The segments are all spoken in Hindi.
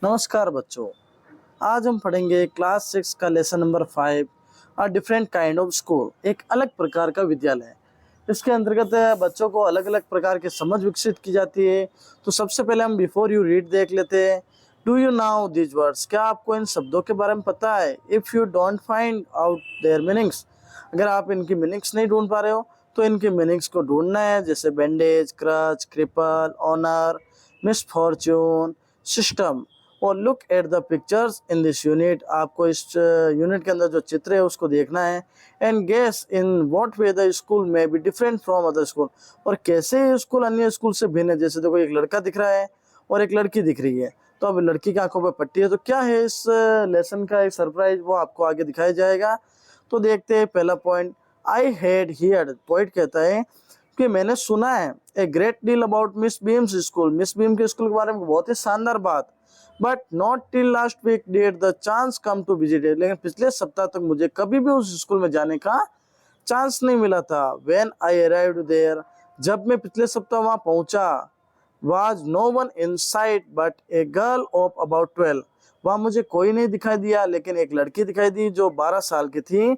नमस्कार बच्चों। आज हम पढ़ेंगे क्लास 6 का lesson number 5 a different kind of school, एक अलग प्रकार का विद्यालय। इसके अंतर्गत बच्चों को अलग अलग प्रकार की समझ विकसित की जाती है। तो सबसे पहले हम बिफोर यू रीड देख लेते हैं। Do you now these words, क्या आपको इन शब्दों के बारे में पता है? If you don't find out there meanings, अगर आप इनकी मीनिंग्स नहीं ढूंढ पा रहे हो तो इनके मीनिंग्स को ढूंढना है, जैसे bandage, crutch, cripple, honour, misfortune, system. और look at the pictures in this unit, आपको इस यूनिट के अंदर जो चित्र है उसको देखना है। And guess in what way the school में be different from other school, और कैसे ये स्कूल अन्य स्कूल से भिन्न है। जैसे देखो, एक लड़का दिख रहा है और एक लड़की दिख रही है, तो अब लड़की की आंखों पर पट्टी है, तो क्या है इस लेसन का एक सरप्राइज, वो आपको आगे दिखाया जाएगा। तो देखते हैं पहला point, I had heard. Point कहता है कि मैंने सुना है a great deal about Miss Beam's school, Miss Beam के स्कूल के बारे में बहुत ही शानदार बात। But not till last week did the chance come to visit it, लेकिन पिछले सप्ताह तक मुझे कभी भी उस स्कूल में जाने का चांस नहीं मिला था। व्हेन आई अराइव्ड देयर, जब मैं पिछले सप्ताह वहां पहुंचा, was no one in sight but a girl of about 12, वहां मुझे कोई नहीं दिखाई दिया लेकिन एक लड़की दिखाई दी जो 12 साल की थी।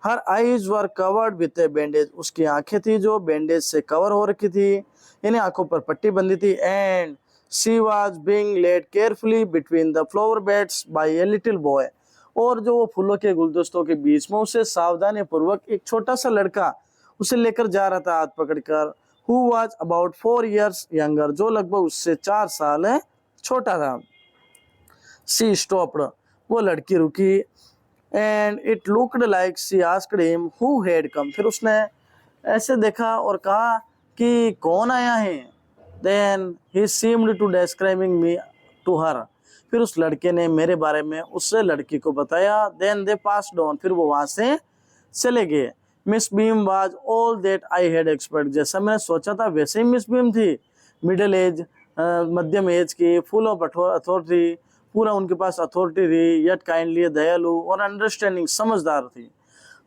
Her eyes were covered with A bandage, उसकी आंखें थी जो बैंडेज से कवर हो रखी थी, यानी आंखों पर पट्टी बंधी थी। And she was being led carefully between the flower beds by a little boy, और जो वो फूलों के गुलदस्तों के बीच में उसे सावधानी पूर्वक एक छोटा सा लड़का उसे लेकर जा रहा था हाथ पकड़कर। Who was about 4 years younger, जो लगभग उससे 4 साल छोटा था। शी स्टॉप्ड, वो लड़की रुकी। And it looked like she asked him who had come, फिर उसने ऐसे देखा और कहा कि कौन आया है। Then he seemed to describing me to her, फिर उस लड़के ने मेरे बारे में उस लड़की को बताया। देन दे पास्ड ऑन, फिर वो वहां से चले गए। Miss Beam was all that I had expect, जैसा मैंने सोचा था वैसे ही मिस बीम थी। मिडिल एज, मध्यम एज की, फुल ऑफ अथॉरिटी, पूरा उनके पास अथॉरिटी थी, येट काइंडली, दयालु और अंडरस्टैंडिंग, समझदार थी।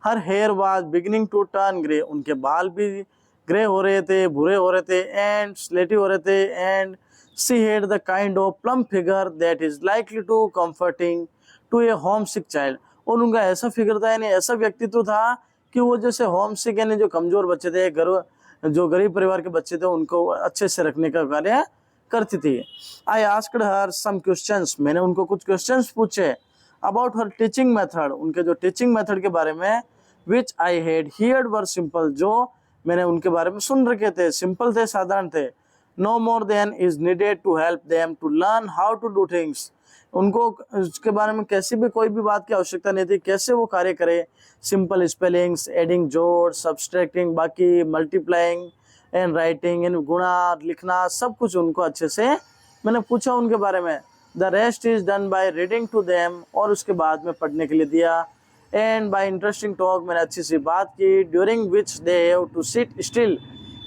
Her hair was beginning to turn grey, उनके बाल भी ग्रे हो रहे थे, भूरे हो रहे थे, एंड स्लेटी हो रहे थे। And she had the kind of plump figure that is likely to comforting to a homesick child, और उनका ऐसा फिगर था, यानी ऐसा व्यक्तित्व था कि वो जैसे होम सिक, यानी जो कमजोर बच्चे थे, जो गरीब परिवार के बच्चे थे, उनको अच्छे से रखने का कार्य करती थी। I asked her some questions, मैंने उनको कुछ क्वेश्चंस पूछे। अबाउट हर टीचिंग मेथड, उनके जो टीचिंग मेथड के बारे में। Which I had heard were simple, जो मैंने उनके बारे में सुन रखे थे, सिंपल थे, साधारण थे। No more than is needed to help them to learn how to do things, उनको उसके बारे में कैसी भी कोई भी बात की आवश्यकता नहीं थी, कैसे वो कार्य करे। सिंपल स्पेलिंग्स, एडिंग, जोड़, सब्सट्रैक्टिंग, बाकी मल्टीप्लाइंग एंड राइटिंग, इन गुणा, लिखना, सब कुछ उनको अच्छे से मैंने पूछा उनके बारे में। The rest is done by reading to them, और उसके बाद में पढ़ने के लिए दिया। एंड बाय इंटरेस्टिंग टॉक, मैंने अच्छी सी बात की। During which they have to sit still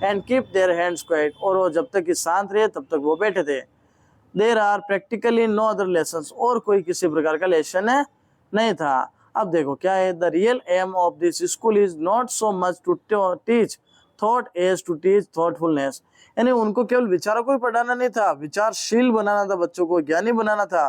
and keep their hands quiet, और वो जब तक कि शांत रहे तब तक वो बैठे थे। There are practically no other lessons, और कोई किसी प्रकार का लेसन नहीं था। अब देखो क्या है, the real aim of this school is not so much to teach thought as to teach thoughtfulness, यानी उनको केवल विचारों को ही पढ़ाना नहीं था, विचारशील बनाना था, बच्चों को ज्ञानी बनाना था।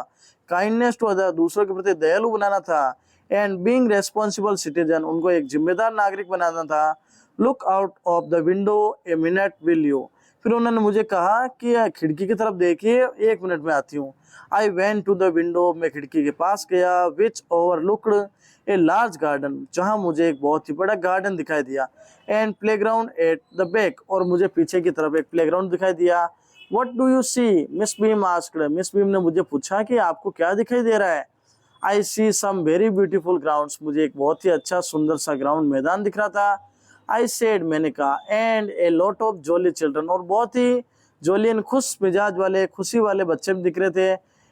काइंडनेस टू अदर, दूसरों के प्रति दयालु बनाना था। एंड बीइंग रेस्पॉन्सिबल सिटीजन, उनको एक जिम्मेदार नागरिक बनाना था। Look out of the window a minute will you, फिर उन्होंने मुझे कहा कि खिड़की की तरफ देखिए, 1 मिनट में आती हूँ। I went to the window, मैं खिड़की के पास गया। Which overlooked a large garden, जहाँ मुझे एक बहुत ही बड़ा गार्डन दिखाई दिया। And playground at the back, और मुझे पीछे की तरफ एक प्लेग्राउंड दिखाई दिया। What do you see, Miss Beam asked, Miss Beam ने मुझे पूछा कि आपको क्या दिखाई दे रहा है। आई सी सम वेरी ब्यूटीफुल ग्राउंड्स, मुझे एक बहुत ही अच्छा सुंदर सा ग्राउंड, मैदान दिख रहा था। आई सेड, मैंने कहा। And a lot of jolly children, और बहुत ही जॉली एंड खुश मिजाज वाले, खुशी वाले बच्चे भी दिख रहे थे।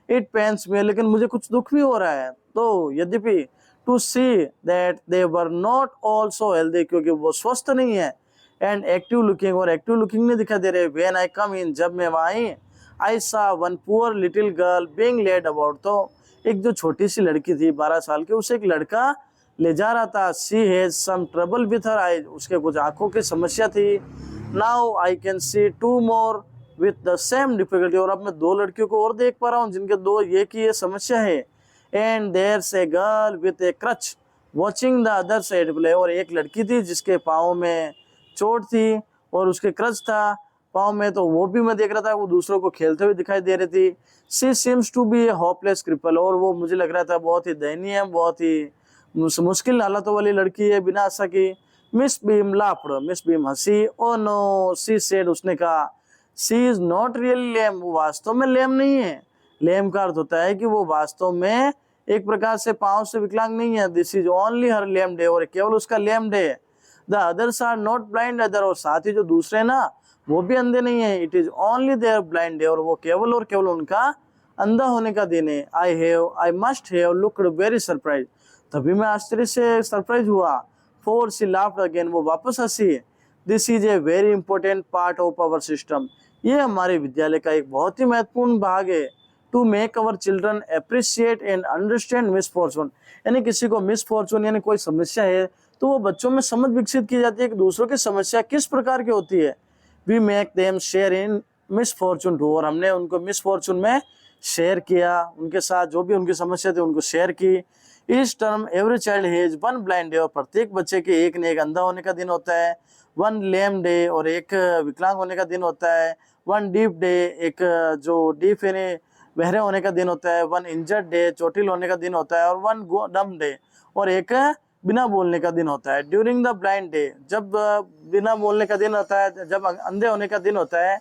इट पेन्स में, लेकिन मुझे कुछ दुख भी हो रहा है। तो यद्यपि to see that they were not also healthy, क्योंकि वो स्वस्थ नहीं है। एंड एक्टिव लुकिंग, और एक्टिव लुकिंग नहीं दिखाई दे रहे। व्हेन आई कम इन, जब मैं वहाँ आई, I saw one poor little girl being led about, तो एक जो छोटी सी लड़की थी 12 साल की, उसे एक लड़का ले जा रहा था। She has some trouble with her eyes, उसके कुछ आंखों की समस्या थी। Now I can see 2 more with the same difficulty, और अब मैं दो लड़कियों को और देख पा रहा हूँ जिनके दो ये की ये समस्या है। And there say girl with a crutch watching the other side play, और एक लड़की थी जिसके पाँव में चोट थी और उसके क्रच था पाँव में, तो वो भी मैं देख रहा था, वो दूसरों को खेलते हुए दिखाई दे रही थी। She seems to be a hopeless cripple, और वो मुझे लग रहा था बहुत ही दयनीय, बहुत ही मुश्किल हालातों वाली लड़की है बिना आशा की। Miss beam laughed, miss beam हंसी। ओ नो सी सेड, उसने कहा सी इज नॉट रियली लेम, वो वास्तव में लेम नहीं है। लेम का अर्थ होता है कि वो वास्तव में एक प्रकार से पांव से विकलांग नहीं है। This is only her lame day, और केवल उसका lame day. The others are not blind other, और साथ ही जो दूसरे ना वो भी अंधे नहीं है। It is only their blind day, और वो केवल और केवल उनका अंधा होने का दिन है। I must have looked very surprise, तभी मैं आश्चर्य से सरप्राइज हुआ। फोर सी लाफ्ड अगेन, वो वापस हंसी। This is a very important part of our system, ये हमारे विद्यालय का एक बहुत ही महत्वपूर्ण भाग है। To make our children appreciate and understand misfortune, यानी किसी को मिसफॉर्चून यानी कोई समस्या है तो वो बच्चों में समझ विकसित की जाती है कि दूसरों की समस्या किस प्रकार की होती है। We make them share in misfortune too, और हमने उनको मिसफॉर्चून में शेयर किया, उनके साथ जो भी उनकी समस्या थी उनको शेयर की। इस term every child has one blind day, और प्रत्येक बच्चे के एक न एक अंधा होने का दिन होता है। वन लेम डे, और एक विकलांग होने का दिन होता है। वन डीप डे, एक जो डीप यानी बहरे होने का दिन होता है। वन इंजर्ड डे, चोटिल होने का दिन होता है। और वन डम डे, और एक बिना बोलने का दिन होता है। ड्यूरिंग द ब्लाइंड डे, जब बिना बोलने का दिन होता है, जब अंधे होने का दिन होता है,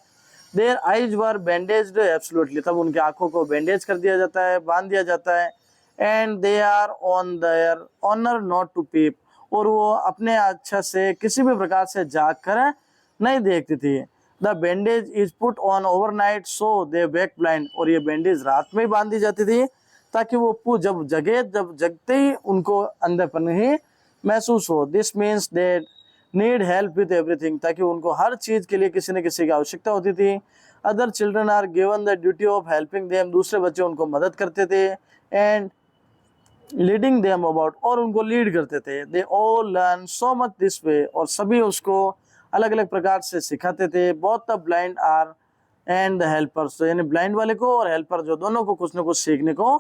देयर आईज वर बैंडेज्ड एब्सोल्युटली, तब उनकी आंखों को बैंडेज कर दिया जाता है, बांध दिया जाता है। And they are on their honour not to peep, और वो अपने अच्छा से किसी भी प्रकार से जाग कर नहीं देखती थी। The bandage is put on overnight so they wake blind, और ये बैंडेज रात में ही बांध दी जाती थी ताकि वो जब जगते ही उनको अंधेपन ही महसूस हो। This means they need help with everything, ताकि उनको हर चीज के लिए किसी न किसी की आवश्यकता होती थी। Other children are given the duty of helping them, दूसरे बच्चे उनको मदद करते थे। एंड लीडिंग देम अबाउट, और उनको लीड करते थे। They all learn so much this way, और सभी उसको अलग अलग प्रकार से सिखाते थे। Both the blind are and the helpers, यानी ब्लाइंड वाले को और हेल्पर जो दोनों को कुछ न कुछ सीखने को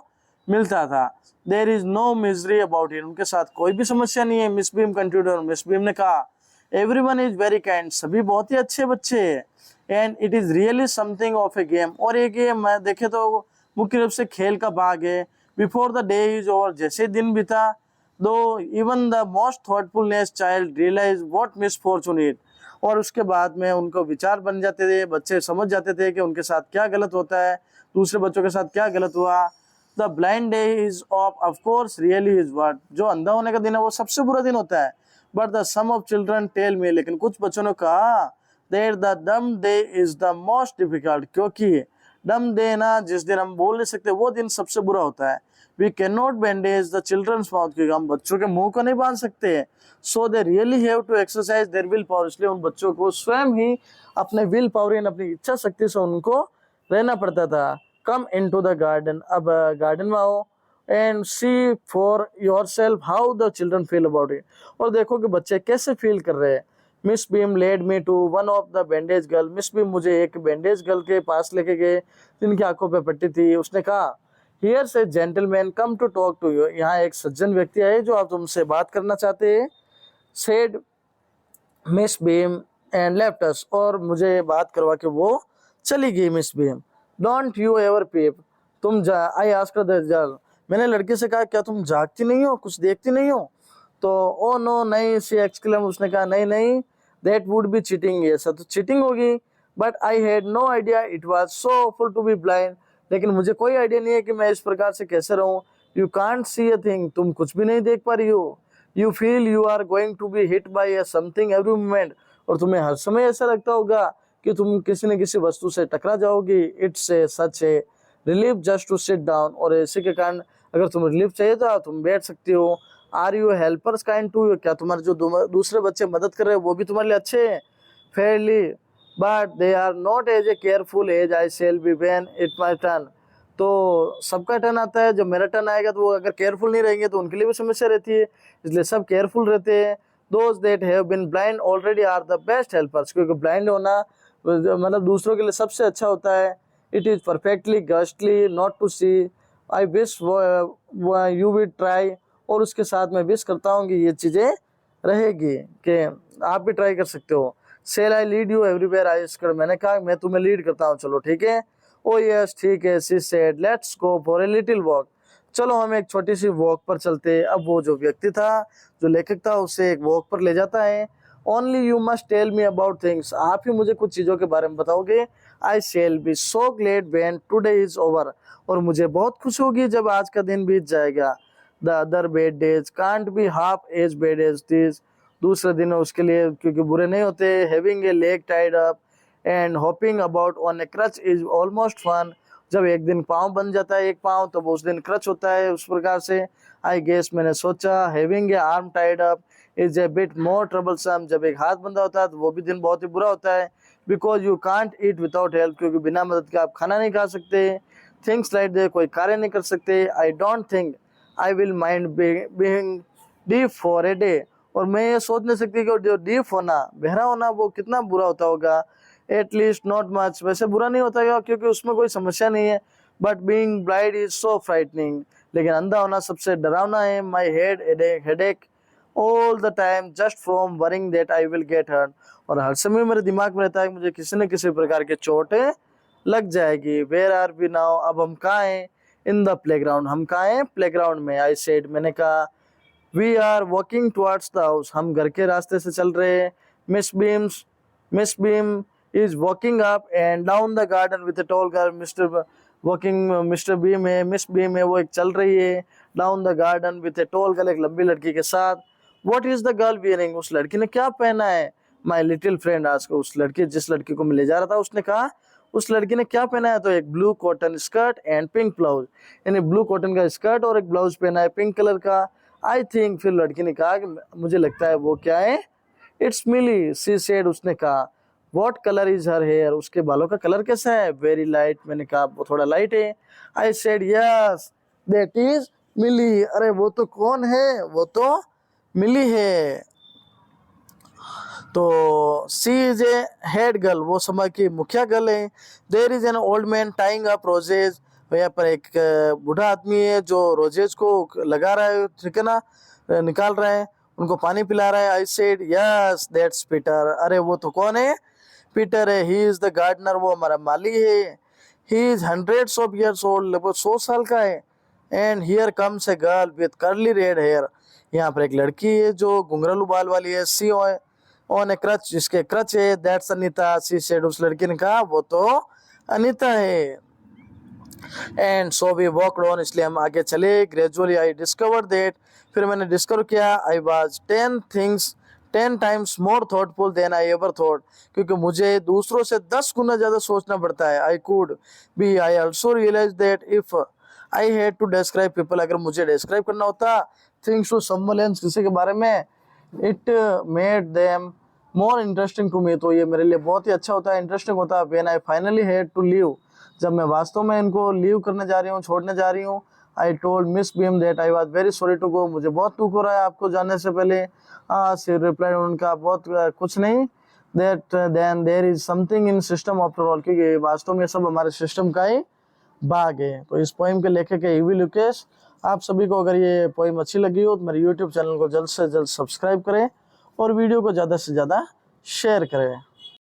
मिलता था। There is no misery about it, उनके साथ कोई भी समस्या नहीं है। Miss Beam continued, Miss Beam ने कहा एवरीवन इज वेरी काइंड, सभी बहुत ही अच्छे बच्चे हैं। And it is really something of A game, और ये गेम देखे तो मुख्य रूप से खेल का भाग है। Before the day is over, जैसे दिन बीता, though even the most thoughtfulness child realise what misfortune it, और उसके बाद में उनको विचार बन जाते थे, बच्चे समझ जाते थे कि उनके साथ क्या गलत होता है, दूसरे बच्चों के साथ क्या गलत हुआ। The blind day is of course really is what, जो अंधा होने का दिन है वो सबसे बुरा दिन होता है। But the some of children tell me, लेकिन कुछ बच्चों ने कहा that the dumb day is the most difficult, क्योंकि डम डे ना जिस दिन हम बोल नहीं सकते वो दिन सबसे बुरा होता है। We can not bandage the childrens mouth, क्योंकि हम बच्चों के मुंह को नहीं बांध सकते। So they really have to exercise their will power, इसलिए उन बच्चों को स्वयं ही अपने विल पावर यानी अपनी इच्छा शक्ति से उनको रहना पड़ता था। कम इनटू द गार्डन, अब गार्डन में आओ and see for yourself how the children feel about it, और देखो कि बच्चे कैसे फील कर रहे हैं। Miss Beam led me to one of the bandage girl, Miss Beam मुझे एक बैंडेज गर्ल के पास लेके गए जिनकी आंखों पे पट्टी थी। उसने कहा here say gentleman come to talk to you, यहाँ एक सज्जन व्यक्ति आए जो आप तुमसे बात करना चाहते हैं। Said Miss Beam and left us, और मुझे बात करवा के वो चली गई Miss Beam. Don't you ever peep, तुम जा आई आस्क्ड द गर्ल, मैंने लड़के से कहा क्या तुम जागती नहीं हो, कुछ देखती नहीं हो? तो ओ नो नहीं, सी एक्सक्लेम, उसने कहा नहीं नहीं, दैट वुड बी चीटिंग, ये सब तो चीटिंग होगी। But I had no idea it was so awful to be blind, लेकिन मुझे कोई आइडिया नहीं है कि मैं इस प्रकार से कैसे रहूं। You can't see a thing, तुम कुछ भी नहीं देख पा रही हो। You feel you are going to be hit by something every moment, और तुम्हें हर समय ऐसा लगता होगा कि तुम किसी न किसी वस्तु से टकरा जाओगी। It's a such a relief just to sit down, और इसी के कारण अगर तुम्हें रिलीफ चाहिए तो तुम बैठ सकती हो। Are you helpers kind to you, क्या तुम्हारे जो दूसरे बच्चे मदद कर रहे हैं वो भी तुम्हारे लिए अच्छे हैं? Fairly, but they are not as a careful as I shall be when it my turn, तो सबका टर्न आता है, जब मेरा टर्न आएगा तो वो अगर केयरफुल नहीं रहेंगे तो उनके लिए भी समस्या रहती है, इसलिए सब केयरफुल रहते हैं। Those that have been blind already are the best helpers, क्योंकि ब्लाइंड होना मतलब दूसरों के लिए सबसे अच्छा होता है। It is perfectly ghastly not to see, I wish you will try, और उसके साथ मैं विश करता हूँ कि ये चीज़ें रहेगी, कि आप भी ट्राई कर सकते हो। Shall I lead you everywhere I asked, मैंने कहा मैं तुम्हें लीड करता हूँ, चलो ठीक है। ओ यस ठीक है, she said let's go for a little walk, चलो हम एक छोटी सी वॉक पर चलते। अब वो जो व्यक्ति था, जो लेखक था, उसे एक वॉक पर ले जाता है। Only you must tell me about things, आप ही मुझे कुछ चीज़ों के बारे में बताओगे। I shall be so glad when today is over, और मुझे बहुत खुशी होगी जब आज का दिन बीत जाएगा। The other bad days can't be half as bad as this, दूसरे दिन उसके लिए क्योंकि बुरे नहीं होते। Having a leg tied up and hopping about on a crutch is almost fun, जब एक दिन पाँव बन जाता है एक पाँव, तो उस दिन क्रच होता है उस प्रकार से। आई गेस मैंने सोचा, having a arm tied up is a bit more troublesome, जब एक हाथ बंधा होता है तो वो भी दिन बहुत ही बुरा होता है। Because you can't eat without help, क्योंकि बिना मदद के आप खाना नहीं खा सकते। थिंग्स लाइक दे, कोई कार्य नहीं कर सकते। I don't think I will mind being deaf for a day, और मैं ये सोच नहीं सकती कि जो डीफ होना, बहरा होना, वो कितना बुरा होता होगा। एटलीस्ट नॉट मच, वैसे बुरा नहीं होता है क्योंकि उसमें कोई समस्या नहीं है। But being blind is so frightening, लेकिन अंधा होना सबसे डरावना है। My head headache all the time just from worrying that I will get hurt, और हर समय मेरे दिमाग में रहता है कि मुझे किसी न किसी प्रकार के चोटें लग जाएगी। वेयर आर वी नाउ, अब हम कहाँ हैं। इन द प्लेग्राउंड, हम कहाँ हैं, प्लेग्राउंड में। आई सेड, मैंने कहा। We are walking towards the house, हम घर के रास्ते से चल रहे हैं। Miss Beam is walking up and down the garden with a tall girl, Mister Beam है, मिस बीम है, वो एक चल रही है down the garden with a tall girl, एक लंबी लड़की के साथ। What is the girl wearing, उस लड़की ने क्या पहना है। माई लिटिल फ्रेंड आज को, उस लड़की, जिस लड़की को मैं ले जा रहा था, उसने कहा उस लड़की ने क्या पहना है, तो एक blue cotton skirt and pink blouse, यानी ब्लू कॉटन का स्कर्ट और एक ब्लाउज पहना है पिंक कलर का। आई थिंक, फिर लड़की ने कहा कि मुझे लगता है वो क्या है। इट्स मिली, शी सेड, उसने कहा। What colour is her hair, उसके बालों का कलर कैसा है। वेरी लाइट, मैंने कहा वो थोड़ा लाइट है। I said yes that is Millie, अरे वो तो कौन है, वो तो मिली है। तो सी इज ए हेड गर्ल, वो समाज की मुखिया गर्ल है। There is an old man tying up roses, यहाँ पर एक बूढ़ा आदमी है जो रोजेज को लगा रहा है, ठीक है ना, निकाल रहा है, उनको पानी पिला रहा है। I said yes that's Peter, अरे वो तो कौन है, पीटर है। ही इज द गार्डनर, वो हमारा माली है। He is hundreds of years old, लगभग 100 साल का है। And here comes a girl with curly red hair, यहाँ पर एक लड़की है जो घुंघरालू बाल वाली है। सी ऑन ए क्रच, जिसके क्रच है। दैट्स अनीता, सी सेड, उस लड़की ने कहा वो तो अनीता है। And so we walked on, इसलिए हम आगे चले। ग्रेजुअली आई डिस्कवर्ड दैट, फिर मैंने डिस्कवर किया, I was 10 times more thoughtful than I ever thought, क्योंकि मुझे दूसरों से 10 गुना ज़्यादा सोचना पड़ता है। I could be, I also realise that if I had to describe people, अगर मुझे डिस्क्राइब करना होता थिंग्स टू समवन एल्स, किसी के बारे में, it made them more interesting to me, तो ये मेरे लिए बहुत ही अच्छा होता है, इंटरेस्टिंग होता है। When I finally had to leave, जब मैं वास्तव में इनको लीव करने जा रही हूँ, छोड़ने जा रही हूँ। I told Miss Beam that I was very sorry to go, मुझे बहुत दुख हो रहा है आपको जाने से पहले। शी रिप्लाइड, उनका बहुत कुछ नहीं। That then there is something in system after all, क्योंकि वास्तव में सब हमारे सिस्टम का ही भाग है। तो इस पोइम के लेखक है ईवी लुकेश। आप सभी को अगर ये पोइम अच्छी लगी हो तो मेरे यूट्यूब चैनल को जल्द से जल्द सब्सक्राइब करें और वीडियो को ज़्यादा से ज़्यादा शेयर करें।